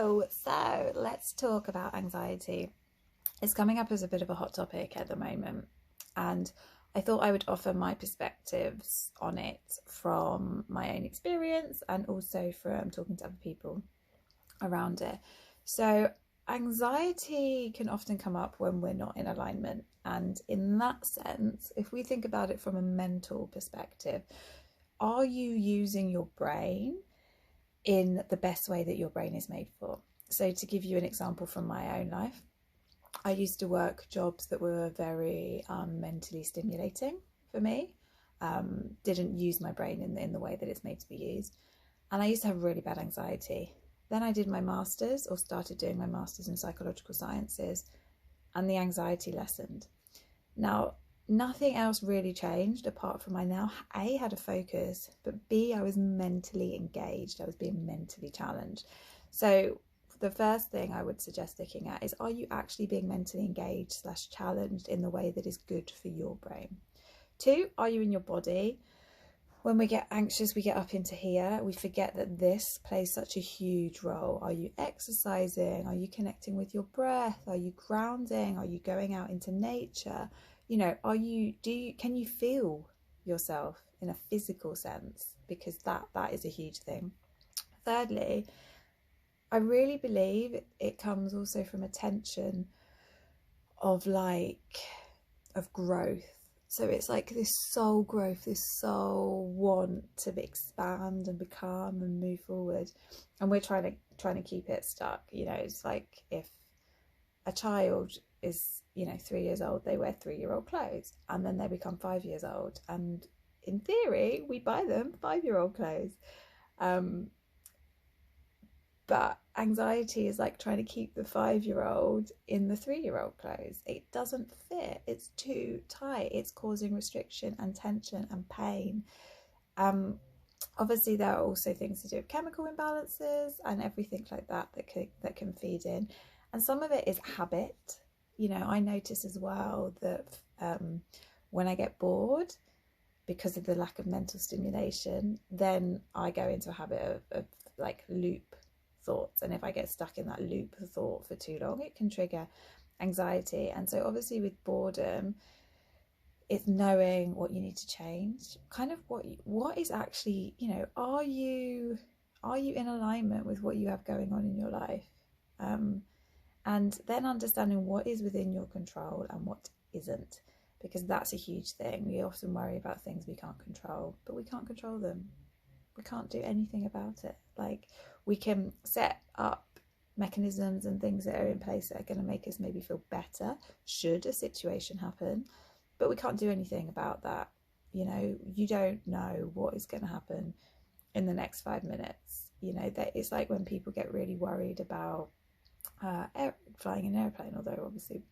Hello, so let's talk about anxiety. It's coming up as a bit of a hot topic at the moment, and I thought I would offer my perspectives on it from my own experience and also from talking to other people around it. So, anxiety can often come up when we're not in alignment, and in that sense, if we think about it from a mental perspective, are you using your brain in the best way that your brain is made for? So to give you an example from my own life, I used to work jobs that were very mentally stimulating for me, didn't use my brain in the way that it's made to be used. And I used to have really bad anxiety. Then I did my master's, or started doing my master's in psychological sciences, and the anxiety lessened. Now, nothing else really changed apart from I now A, had a focus, but B, I was mentally engaged. I was being mentally challenged. So the first thing I would suggest looking at is, are you actually being mentally engaged / challenged in the way that is good for your brain? 2, are you in your body? When we get anxious, we get up into here. We forget that this plays such a huge role. Are you exercising? Are you connecting with your breath? Are you grounding? Are you going out into nature? You know, can you feel yourself in a physical sense? Because that is a huge thing. Thirdly, I really believe it comes also from a tension of growth. So it's like this soul growth, this soul want to expand and become and move forward, and we're trying to keep it stuck. You know, it's like if a child is 3 years old, they wear 3-year-old clothes, and then they become 5 years old, and in theory we buy them 5-year-old clothes. But anxiety is like trying to keep the 5-year-old in the 3-year-old clothes. It doesn't fit. It's too tight. It's causing restriction and tension and pain. Obviously, there are also things to do with chemical imbalances and everything like that can feed in. And some of it is habit. You know, I notice as well that when I get bored, because of the lack of mental stimulation, then I go into a habit of like loop thoughts, and if I get stuck in that loop of thought for too long, it can trigger anxiety. And so obviously with boredom, it's knowing what you need to change, kind of what is actually, are you in alignment with what you have going on in your life, and then understanding what is within your control and what isn't, because that's a huge thing. We often worry about things we can't control, but we can't control them. We can't do anything about it. Like, we can set up mechanisms and things that are in place that are going to make us maybe feel better should a situation happen, but we can't do anything about that. You don't know what is going to happen in the next 5 minutes. That it's like when people get really worried about flying an airplane, although obviously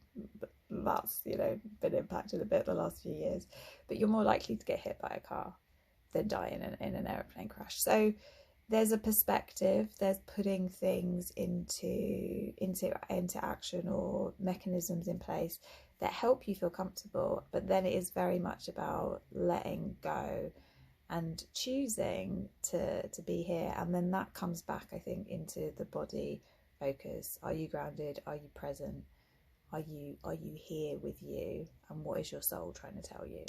that's been impacted a bit the last few years, but you're more likely to get hit by a car than die in an airplane crash. So there's a perspective, there's putting things into action or mechanisms in place that help you feel comfortable, but then it is very much about letting go and choosing to be here. And then that comes back, I think, into the body focus. Are you grounded? Are you present? Are you here with you? And what is your soul trying to tell you?